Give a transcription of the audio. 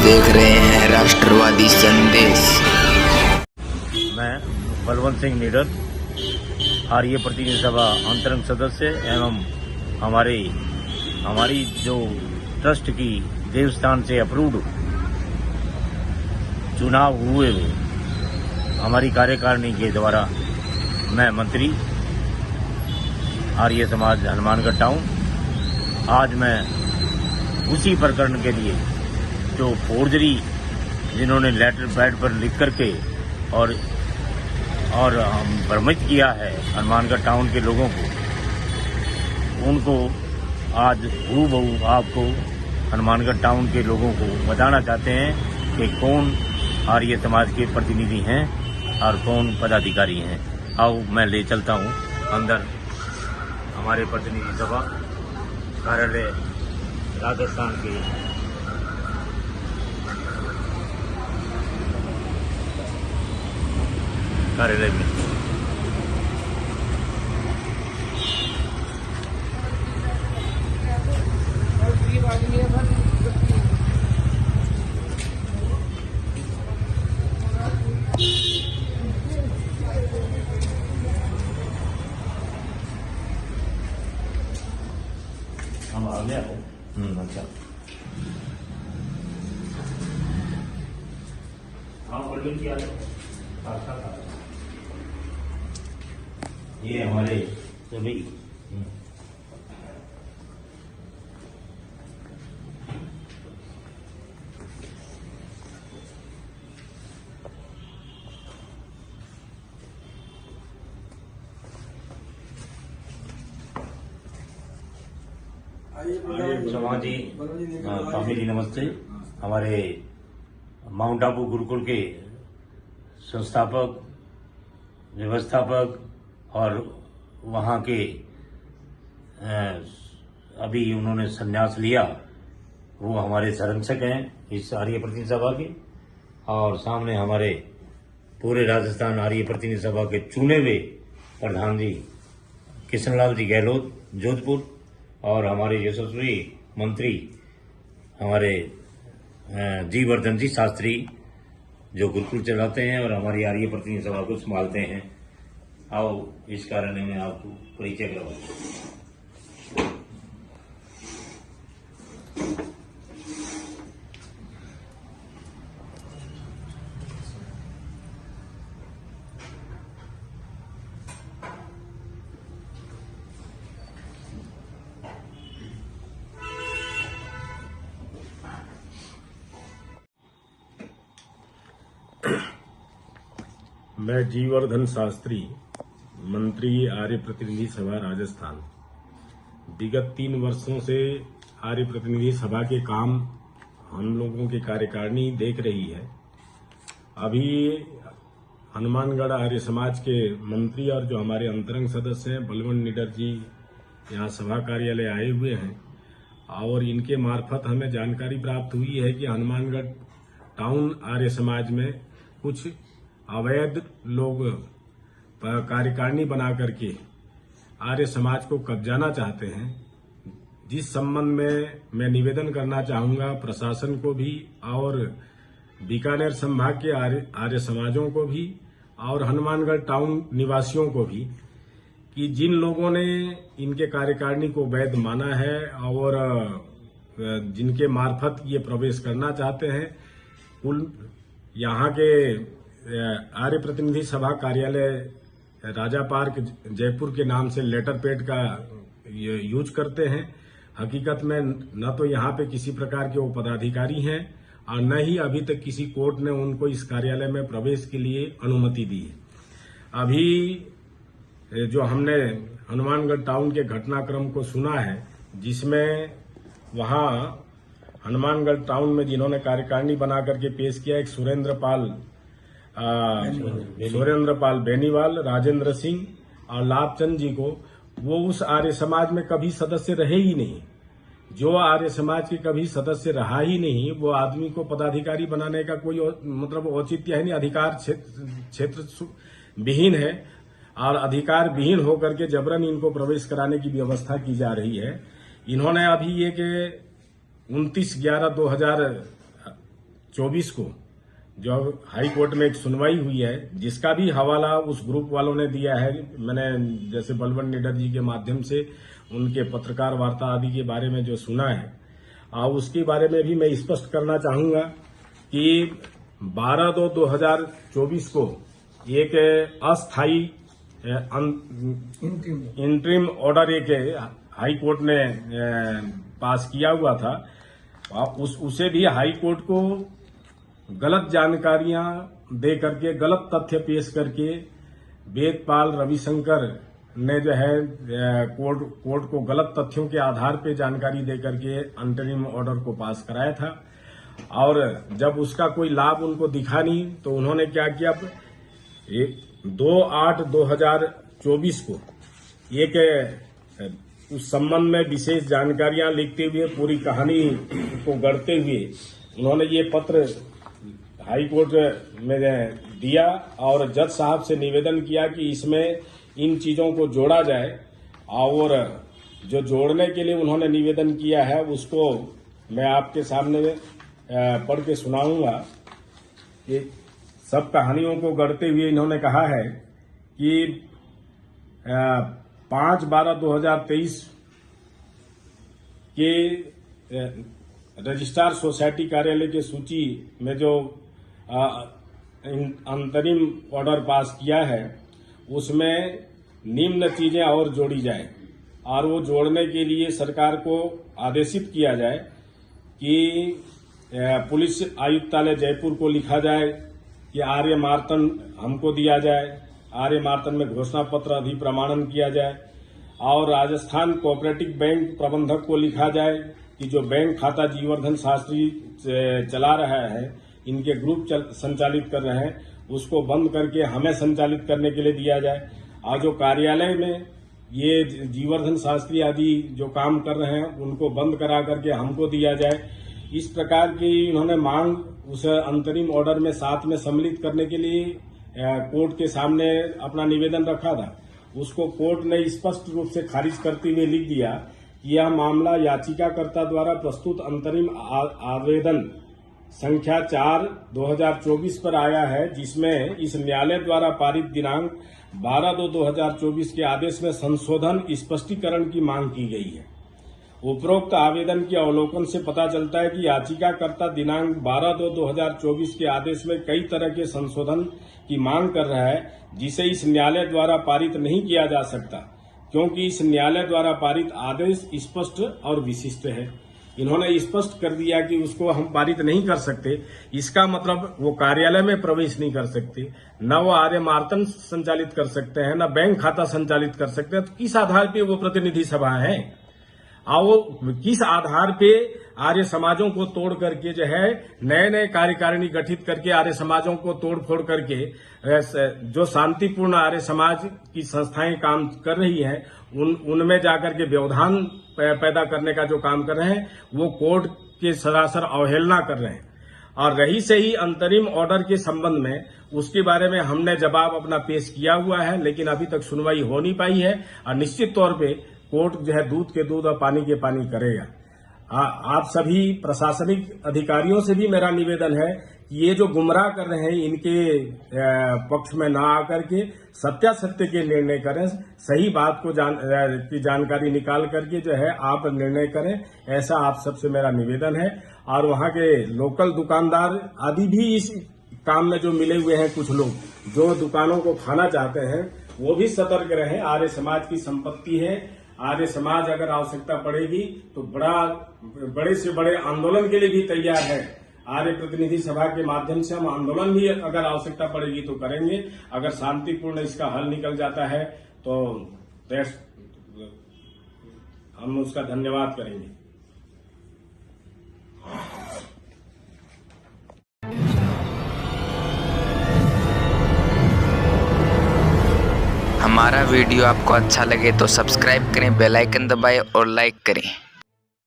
देख रहे हैं राष्ट्रवादी संदेश। मैं बलवंत सिंह नीडर, आर्य प्रतिनिधि सभा अंतरंग सदस्य एवं हमारी जो ट्रस्ट की देवस्थान से अप्रूव्ड चुनाव हुए हमारी कार्यकारिणी के द्वारा मैं मंत्री आर्य समाज हनुमानगढ़ टाउन, आज मैं उसी प्रकरण के लिए जो फोर्जरी जिन्होंने लेटर पैड पर लिख करके और भ्रमित किया है हनुमानगढ़ टाउन के लोगों को, उनको आज हूबहू आपको हनुमानगढ़ टाउन के लोगों को बताना चाहते हैं कि कौन आर्य समाज के प्रतिनिधि हैं और कौन पदाधिकारी हैं। आओ मैं ले चलता हूं अंदर हमारे प्रतिनिधि सभा कार्यालय राजस्थान के कार्यालय में। हम आ गया हो। अच्छा, हाँ बोलिए क्या ये हमारे सभी शर्मा जी, स्वामी जी नमस्ते। हमारे माउंट आबू गुरुकुल के संस्थापक, व्यवस्थापक और वहाँ के अभी उन्होंने संन्यास लिया, वो हमारे संरक्षक हैं इस आर्य प्रतिनिधि सभा के। और सामने हमारे पूरे राजस्थान आर्य प्रतिनिधि सभा के चुने हुए प्रधान जी किशनलाल जी गहलोत जोधपुर, और हमारे यशस्वी मंत्री हमारे जी वर्धन जी शास्त्री जो गुरुकुल चलाते हैं और हमारी आर्य प्रतिनिधि सभा को संभालते हैं। आओ इस कारण में आपको परिचय करवाऊं। मैं जीवर्धन शास्त्री, मंत्री आर्य प्रतिनिधि सभा राजस्थान। विगत 3 वर्षों से आर्य प्रतिनिधि सभा के काम हम लोगों की कार्यकारिणी देख रही है। अभी हनुमानगढ़ आर्य समाज के मंत्री और जो हमारे अंतरंग सदस्य हैं बलवंत नीडर जी यहाँ सभा कार्यालय आए हुए हैं, और इनके मार्फत हमें जानकारी प्राप्त हुई है कि हनुमानगढ़ टाउन आर्य समाज में कुछ अवैध लोग कार्यकारिणी बना करके आर्य समाज को कब्जाना चाहते हैं, जिस संबंध में मैं निवेदन करना चाहूंगा प्रशासन को भी और बीकानेर संभाग के आर्य समाजों को भी और हनुमानगढ़ टाउन निवासियों को भी, कि जिन लोगों ने इनके कार्यकारिणी को वैध माना है और जिनके मार्फत ये प्रवेश करना चाहते हैं, कुल यहाँ के आर्य प्रतिनिधि सभा कार्यालय राजा पार्क जयपुर के नाम से लेटर पैड का यूज करते हैं। हकीकत में न तो यहाँ पे किसी प्रकार के वो पदाधिकारी हैं और न ही अभी तक किसी कोर्ट ने उनको इस कार्यालय में प्रवेश के लिए अनुमति दी है। अभी जो हमने हनुमानगढ़ टाउन के घटनाक्रम को सुना है, जिसमें वहाँ हनुमानगढ़ टाउन में जिन्होंने कार्यकारिणी बना करके पेश किया, एक सुरेंद्र पाल बेनीवाल, राजेंद्र सिंह और लाभचंद जी को, वो उस आर्य समाज में कभी सदस्य रहे ही नहीं। जो आर्य समाज के कभी सदस्य रहा ही नहीं, वो आदमी को पदाधिकारी बनाने का कोई मतलब औचित्य है नहीं। अधिकार क्षेत्र विहीन है और अधिकार विहीन होकर के जबरन इनको प्रवेश कराने की व्यवस्था की जा रही है। इन्होंने अभी ये कि 29/11/2000 2024 को जो हाई कोर्ट में एक सुनवाई हुई है, जिसका भी हवाला उस ग्रुप वालों ने दिया है। मैंने जैसे बलवंत निडर जी के माध्यम से उनके पत्रकार वार्ता आदि के बारे में जो सुना है, उसके बारे में भी मैं स्पष्ट करना चाहूंगा कि 12/2/2024 को एक अस्थायी इंटरिम ऑर्डर एक हाई कोर्ट ने पास किया हुआ था। उसे भी हाई कोर्ट को गलत जानकारियां दे करके, गलत तथ्य पेश करके वेदपाल रविशंकर ने जो है कोर्ट को गलत तथ्यों के आधार पे जानकारी दे करके अंतरिम ऑर्डर को पास कराया था। और जब उसका कोई लाभ उनको दिखा नहीं तो उन्होंने क्या किया, 2/8/2024 को एक उस संबंध में विशेष जानकारियां लिखते हुए, पूरी कहानी को गढ़ते हुए उन्होंने ये पत्र हाई कोर्ट में दिया और जज साहब से निवेदन किया कि इसमें इन चीजों को जोड़ा जाए। और जो जोड़ने के लिए उन्होंने निवेदन किया है उसको मैं आपके सामने पढ़ के सुनाऊंगा। ये सब कहानियों को गढ़ते हुए इन्होंने कहा है कि 5/12/2023 के रजिस्ट्रार सोसाइटी कार्यालय की सूची में जो अंतरिम ऑर्डर पास किया है उसमें निम्न चीजें और जोड़ी जाए। और वो जोड़ने के लिए सरकार को आदेशित किया जाए कि पुलिस आयुक्तालय जयपुर को लिखा जाए कि आर्य मार्तन हमको दिया जाए, आर्य मार्तन में घोषणा पत्र अधिप्रमाणन किया जाए। और राजस्थान कोऑपरेटिव बैंक प्रबंधक को लिखा जाए कि जो बैंक खाता जीवर्धन शास्त्री चला रहा है, इनके ग्रुप संचालित कर रहे हैं, उसको बंद करके हमें संचालित करने के लिए दिया जाए। और जो कार्यालय में ये जीवर्धन शास्त्री आदि जो काम कर रहे हैं उनको बंद करा करके हमको दिया जाए। इस प्रकार की उन्होंने मांग उस अंतरिम ऑर्डर में साथ में सम्मिलित करने के लिए कोर्ट के सामने अपना निवेदन रखा था। उसको कोर्ट ने स्पष्ट रूप से खारिज करते हुए लिख दिया कि यह मामला याचिकाकर्ता द्वारा प्रस्तुत अंतरिम आवेदन संख्या 4/2024 पर आया है, जिसमें इस न्यायालय द्वारा पारित दिनांक 12/2/2024 के आदेश में संशोधन स्पष्टीकरण की मांग की गई है। उपरोक्त आवेदन के अवलोकन से पता चलता है कि याचिकाकर्ता दिनांक 12/2/2024 के आदेश में कई तरह के संशोधन की मांग कर रहा है, जिसे इस न्यायालय द्वारा पारित नहीं किया जा सकता, क्योंकि इस न्यायालय द्वारा पारित आदेश स्पष्ट और विशिष्ट है। इन्होंने स्पष्ट कर दिया कि उसको हम पारित नहीं कर सकते। इसका मतलब वो कार्यालय में प्रवेश नहीं कर सकते, न वो आर्य मार्तन संचालित कर सकते हैं, न बैंक खाता संचालित कर सकते हैं। तो किस आधार पे वो प्रतिनिधि सभा है और वो किस आधार पे आर्य समाजों को तोड़ करके जो है नए नए कार्यकारिणी गठित करके आर्य समाजों को तोड़ फोड़ करके जो शांतिपूर्ण आर्य समाज की संस्थाएं काम कर रही हैं उनमें जाकर के व्यवधान पैदा करने का जो काम कर रहे हैं वो कोर्ट के सरासर अवहेलना कर रहे हैं। और रही से ही अंतरिम ऑर्डर के संबंध में उसके बारे में हमने जवाब अपना पेश किया हुआ है, लेकिन अभी तक सुनवाई हो नहीं पाई है। और निश्चित तौर पे कोर्ट जो है दूध के दूध और पानी के पानी करेगा। आप सभी प्रशासनिक अधिकारियों से भी मेरा निवेदन है कि ये जो गुमराह कर रहे हैं इनके पक्ष में ना आकर के सत्यासत्य के निर्णय करें, सही बात को की जानकारी निकाल करके जो है आप निर्णय करें, ऐसा आप सबसे मेरा निवेदन है। और वहां के लोकल दुकानदार आदि भी इस काम में जो मिले हुए हैं, कुछ लोग जो दुकानों को खाना चाहते हैं वो भी सतर्क रहें। आर्य समाज की संपत्ति है, आर्य समाज अगर आवश्यकता पड़ेगी तो बड़े से बड़े आंदोलन के लिए भी तैयार है। आर्य प्रतिनिधि सभा के माध्यम से हम आंदोलन भी अगर आवश्यकता पड़ेगी तो करेंगे। अगर शांतिपूर्ण इसका हल निकल जाता है तो हम उसका धन्यवाद करेंगे। हमारा वीडियो आपको अच्छा लगे तो सब्सक्राइब करें, बेल आइकन दबाएं और लाइक करें।